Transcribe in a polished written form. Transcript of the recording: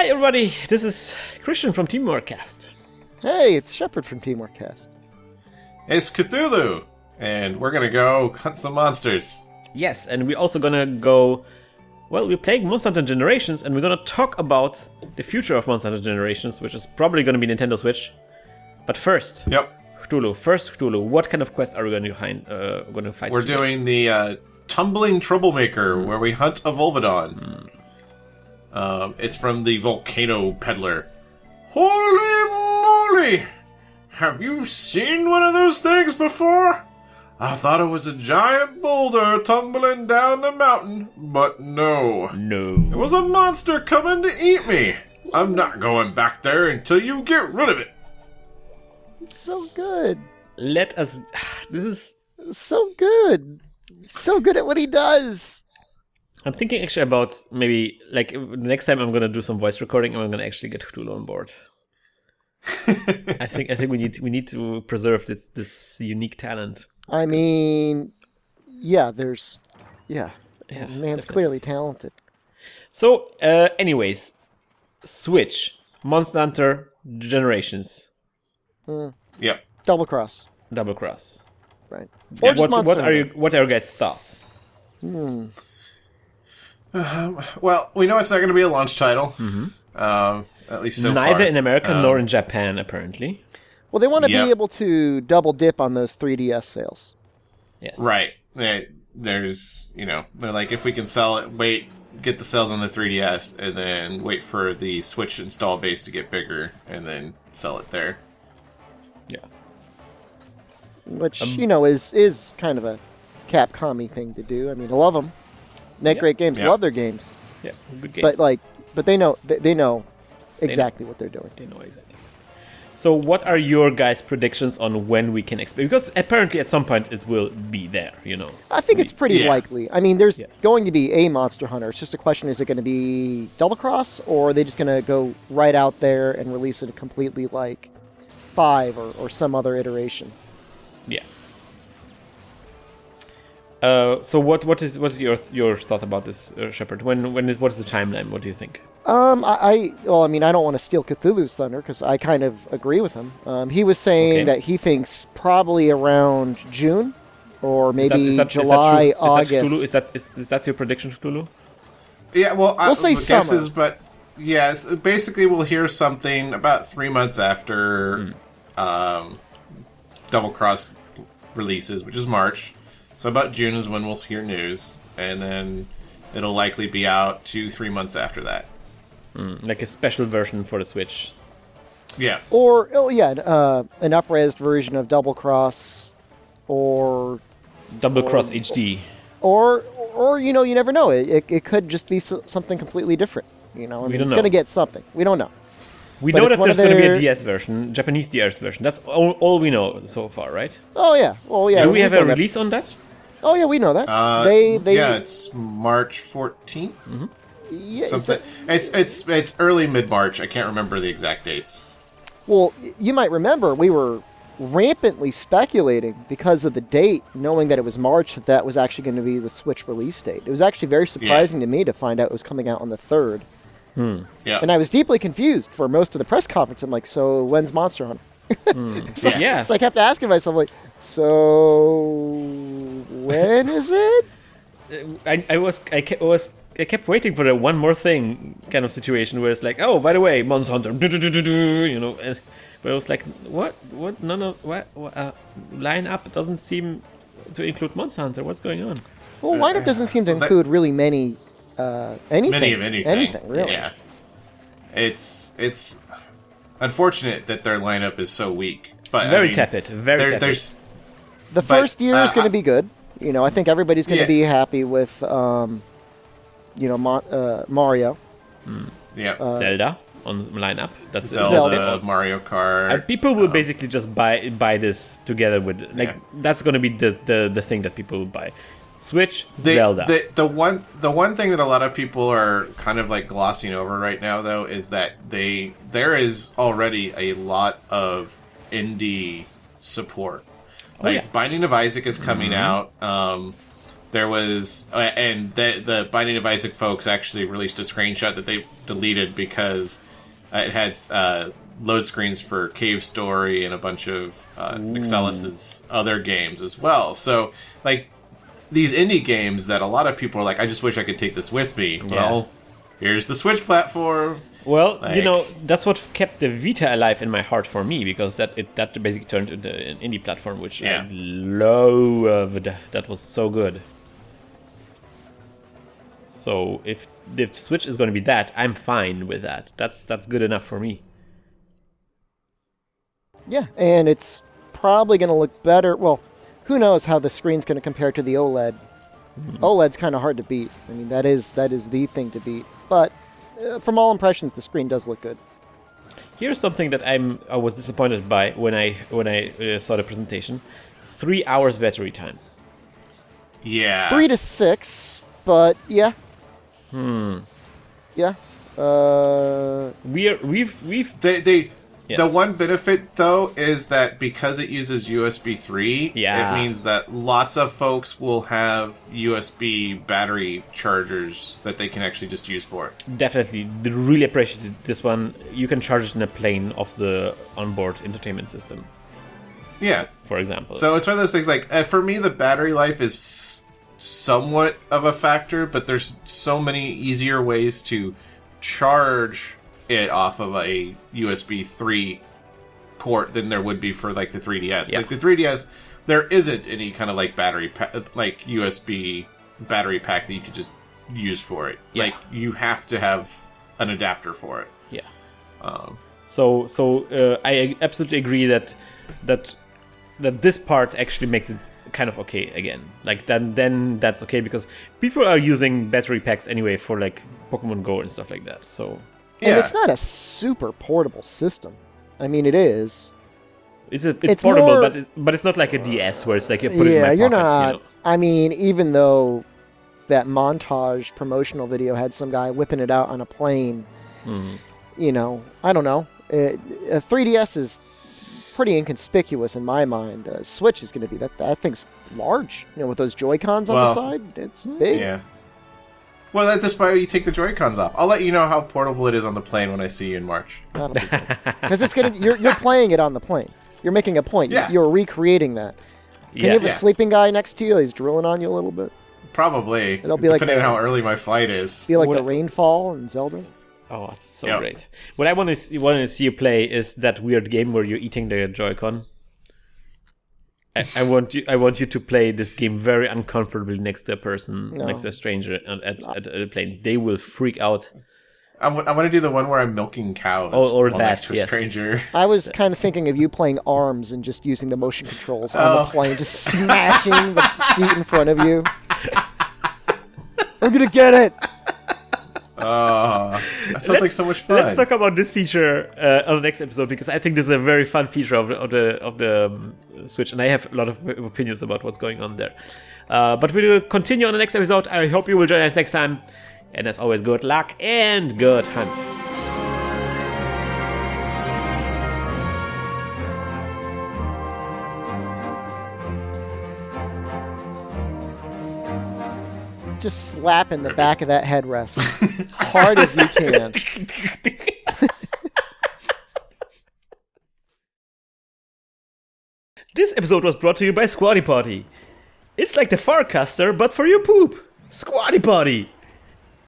Hi everybody, this is Christian from Teamworkcast. Hey, it's Shepard from Teamworkcast. It's Cthulhu, and we're gonna go hunt some monsters. Yes, and we're also gonna go... Well, we're playing Monster Hunter Generations, and we're gonna talk about the future of Monster Hunter Generations, which is probably gonna be Nintendo Switch. But first, Cthulhu, what kind of quest are we gonna fight? We're today? doing the Tumbling Troublemaker, where we hunt a Volvidon. It's from the Volcano Peddler. Holy moly! Have you seen one of those things before? I thought it was a giant boulder tumbling down the mountain, but no. It was a monster coming to eat me. I'm not going back there until you get rid of it. It's so good. This is... So good. So good at what he does. I'm thinking actually about maybe, like, the next time I'm gonna do some voice recording, I'm gonna actually get Cthulhu on board. I think we need to preserve this unique talent. I mean, yeah, man's definitely clearly talented. So, anyways, Switch, Monster Hunter Generations. Yep. Double cross. Right. Yeah, Or just what Monster are Hunter. your guys' thoughts? Well, we know it's not going to be a launch title. At least so Neither far. in America nor in Japan, apparently. Well, they want to Yep. be able to double dip on those 3DS sales. Yes. Right. There's, they're like, if we can sell it, get the sales on the 3DS, and then wait for the Switch install base to get bigger, and then sell it there. Yeah. Which, is kind of a Capcom-y thing to do. I mean, I love them. Make great games. Yeah. Love their games. Yeah. Good games. But they know exactly what they're doing. They know exactly. So, what are your guys' predictions on when we can expect? Because apparently, at some point, it will be there. I think it's pretty Yeah. likely. I mean, there's going to be a Monster Hunter. It's just a question: is it going to be Double Cross, or are they just going to go right out there and release it completely like 5 or some other iteration? Yeah. So what's your thought about this, Shepard? What's the timeline? What do you think? I don't want to steal Cthulhu's thunder because I kind of agree with him. He was saying that he thinks probably around June or maybe July, August. Is that your prediction, Cthulhu? Yeah, well, we'll say summer. Guesses, but yes, basically we'll hear something about 3 months after Double Cross releases, which is March. So about June is when we'll hear news, and then it'll likely be out 2-3 months after that. Like a special version for the Switch. Yeah. Or an up-resed version of Double Cross, or Double Cross HD. or you never know. It could just be something completely different. We it's don't know. going to get something. We don't know. We But know it's that one there's of going to be a their- DS version, Japanese DS version. That's all we know so far, right? Oh yeah. Well yeah. Do we have know a that. release on that? Oh yeah, we know that. Yeah, it's March 14th. Yeah, Something. It's early mid-March. I can't remember the exact dates. Well, you might remember we were rampantly speculating because of the date, knowing that it was March, that was actually going to be the Switch release date. It was actually very surprising to me to find out it was coming out on the 3rd. Yeah. And I was deeply confused for most of the press conference. I'm like, so when's Monster Hunter? Yeah. So I kept asking myself, like, so when is it? I kept waiting for the one more thing kind of situation where it's like, oh, by the way, Monster Hunter, but it was like, what? No, what? Lineup doesn't seem to include Monster Hunter. What's going on? Well, lineup doesn't seem to include really many anything. Many of anything. Anything, really. Yeah. It's unfortunate that their lineup is so weak. But Very tepid. Very tepid. The first year is going to be good. I think everybody's going to be happy with, Mario. Yeah. Zelda on lineup. That's Zelda, Mario Kart. And people will basically just buy this together with that's going to be the thing that people will buy. Switch, Zelda. The one thing that a lot of people are kind of like glossing over right now, though, is that there is already a lot of indie support. Binding of Isaac is coming out. There was, and the Binding of Isaac folks actually released a screenshot that they deleted because it had load screens for Cave Story and a bunch of Mixelis's other games as well. So, like, these indie games that a lot of people are like, I just wish I could take this with me. Yeah. Well, here's the Switch platform. Well, that's what kept the Vita alive in my heart for me, because that basically turned into an indie platform, which I loved. That was so good. So if the Switch is going to be that, I'm fine with that. That's good enough for me. Yeah, and it's probably going to look better. Well, who knows how the screen's going to compare to the OLED. OLED's kind of hard to beat. I mean, that is the thing to beat. But from all impressions, the screen does look good. Here's something that I was disappointed by when I saw the presentation: 3 hours battery time. Yeah. 3 to 6, but yeah. Yeah. The one benefit, though, is that because it uses USB 3, it means that lots of folks will have USB battery chargers that they can actually just use for it. Definitely. They really appreciated this one. You can charge it in a plane of the onboard entertainment system. Yeah. For example. So it's one of those things, like, for me, the battery life is somewhat of a factor, but there's so many easier ways to charge it off of a USB 3 port than there would be for like the 3DS. Like the 3DS, there isn't any kind of like like USB battery pack that you could just use for it. Like you have to have an adapter for it. Yeah. So I absolutely agree that this part actually makes it kind of okay again. Like then that's okay, because people are using battery packs anyway for like Pokemon Go and stuff like that. So. And it's not a super portable system. I mean, it is. It's portable, more, but it's not like a DS where it's like you put it in my pocket. You're not. You know? I mean, even though that montage promotional video had some guy whipping it out on a plane, you know, I don't know. A 3DS is pretty inconspicuous in my mind. Switch is going to be that thing's large. You know, with those Joy-Cons on the side, it's big. Yeah. Well, at this point, you take the Joy-Cons off. I'll let you know how portable it is on the plane when I see you in March. That'll be good. Because you're playing it on the plane. You're making a point. Yeah. You're recreating that. Can you have a sleeping guy next to you? He's drilling on you a little bit. Probably. It'll be depending on how early my flight is. Be like the rainfall in Zelda. Oh, that's so great. What I want to see you play is that weird game where you're eating the Joy-Con. I want you to play this game very uncomfortably next to a person, next to a stranger at a plane. They will freak out. I want to do the one where I'm milking cows. Or that, next to a stranger. I was kind of thinking of you playing ARMS and just using the motion controls on the plane, just smashing the seat in front of you. I'm gonna get it. That sounds like so much fun. Let's talk about this feature on the next episode, because I think this is a very fun feature of the Switch, and I have a lot of opinions about what's going on there. But we will continue on the next episode. I hope you will join us next time. And as always, good luck and good hunt. Just slap in the back of that headrest hard as you can. This episode was brought to you by Squatty Potty. It's like the Farcaster, but for your poop. Squatty Potty.